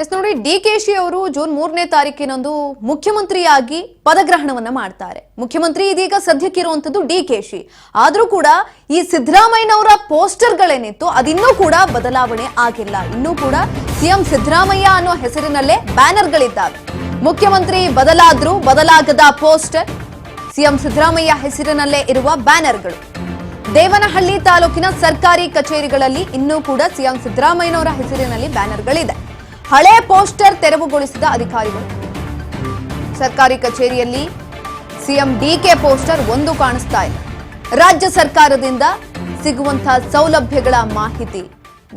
S ನೋಡಿ, ಡಿಕೆಶಿ ಅವರು June 3ನೇ ತಾರೀಕಿನಂದು ಮುಖ್ಯಮಂತ್ರಿಯಾಗಿ ಪದಗ್ರಹಣವನ್ನ ಮಾಡ್ತಾರೆ. ಮುಖ್ಯಮಂತ್ರಿ ಇದೀಗ ಸದ್ಯಕ್ಕಿರುವಂತದ್ದು ಡಿಕೆಶಿ. ಆದ್ರೂ ಕೂಡ ಈ ಸಿದ್ದರಾಮಯ್ಯನವರ ಪೋಸ್ಟರ್ಗಳೇನಿತ್ತು ಅದಿನ್ನೂ ಕೂಡ ಬದಲಾವಣೆ ಆಗಿಲ್ಲ. ಇನ್ನೂ ಕೂಡ ಸಿಎಂ ಸಿದ್ದರಾಮಯ್ಯ ಅನ್ನೋ ಹೆಸರಿನಲ್ಲೇ ಬ್ಯಾನರ್ಗಳಿದ್ದಾವೆ. ಮುಖ್ಯಮಂತ್ರಿ ಬದಲಾದ್ರೂ ಬದಲಾಗದ ಪೋಸ್ಟರ್, ಸಿಎಂ ಸಿದ್ದರಾಮಯ್ಯ ಹೆಸರಿನಲ್ಲೇ ಇರುವ ಬ್ಯಾನರ್ಗಳು. ದೇವನಹಳ್ಳಿ ತಾಲೂಕಿನ ಸರ್ಕಾರಿ ಕಚೇರಿಗಳಲ್ಲಿ ಇನ್ನೂ ಕೂಡ ಸಿಎಂ ಸಿದ್ದರಾಮಯ್ಯನವರ ಹೆಸರಿನಲ್ಲಿ ಬ್ಯಾನರ್ಗಳಿದೆ. ಹಳೆ ಪೋಸ್ಟರ್ ತೆರವುಗೊಳಿಸಿದ ಅಧಿಕಾರಿಗಳು. ಸರ್ಕಾರಿ ಕಚೇರಿಯಲ್ಲಿ ಸಿಎಂ ಡಿಕೆ ಪೋಸ್ಟರ್ ಒಂದು ಕಾಣಿಸ್ತಾ ಇಲ್ಲ. ರಾಜ್ಯ ಸರ್ಕಾರದಿಂದ ಸಿಗುವಂತಹ ಸೌಲಭ್ಯಗಳ ಮಾಹಿತಿ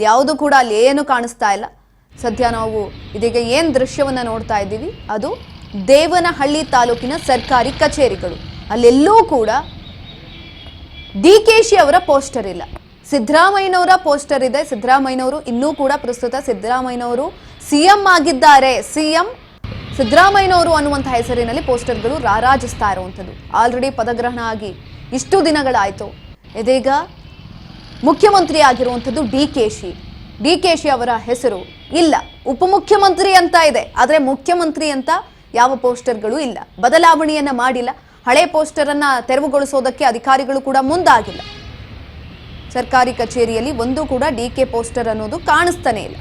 ಯಾವುದು ಕೂಡ ಅಲ್ಲಿ ಏನು ಕಾಣಿಸ್ತಾ ಇಲ್ಲ. ಸದ್ಯ ನಾವು ಇದೀಗ ಏನ್ ದೃಶ್ಯವನ್ನ ನೋಡ್ತಾ ಇದ್ದೀವಿ ಅದು ದೇವನಹಳ್ಳಿ ತಾಲೂಕಿನ ಸರ್ಕಾರಿ ಕಚೇರಿಗಳು. ಅಲ್ಲೆಲ್ಲೂ ಕೂಡ ಡಿಕೆಶಿ ಅವರ ಪೋಸ್ಟರ್ ಇಲ್ಲ, ಸಿದ್ದರಾಮಯ್ಯನವರ ಪೋಸ್ಟರ್ ಇದೆ. ಸಿದ್ದರಾಮಯ್ಯನವರು ಇನ್ನೂ ಕೂಡ ಪ್ರಸ್ತುತ ಸಿದ್ದರಾಮಯ್ಯನವರು ಸಿಎಂ ಆಗಿದ್ದಾರೆ, ಸಿಎಂ ಸಿದ್ದರಾಮಯ್ಯನವರು ಅನ್ನುವಂತಹ ಹೆಸರಿನಲ್ಲಿ ಪೋಸ್ಟರ್ಗಳು ರಾರಾಜಿಸ್ತಾ ಇರುವಂಥದ್ದು. ಆಲ್ರೆಡಿ ಪದಗ್ರಹಣ ಆಗಿ ಇಷ್ಟು ದಿನಗಳಾಯಿತು. ಇದೀಗ ಮುಖ್ಯಮಂತ್ರಿ ಆಗಿರುವಂಥದ್ದು ಡಿಕೆಶಿ ಅವರ ಹೆಸರು ಇಲ್ಲ. ಉಪಮುಖ್ಯಮಂತ್ರಿ ಅಂತ ಇದೆ, ಆದರೆ ಮುಖ್ಯಮಂತ್ರಿ ಅಂತ ಯಾವ ಪೋಸ್ಟರ್ಗಳು ಇಲ್ಲ. ಬದಲಾವಣೆಯನ್ನ ಮಾಡಿಲ್ಲ. ಹಳೆ ಪೋಸ್ಟರ್ ಅನ್ನ ತೆರವುಗೊಳಿಸೋದಕ್ಕೆ ಅಧಿಕಾರಿಗಳು ಕೂಡ ಮುಂದಾಗಿಲ್ಲ. ಸರ್ಕಾರಿ ಕಚೇರಿಯಲ್ಲಿ ಒಂದು ಕೂಡ ಡಿಕೆ ಪೋಸ್ಟರ್ ಅನ್ನೋದು ಕಾಣಿಸ್ತಾನೆ ಇಲ್ಲ.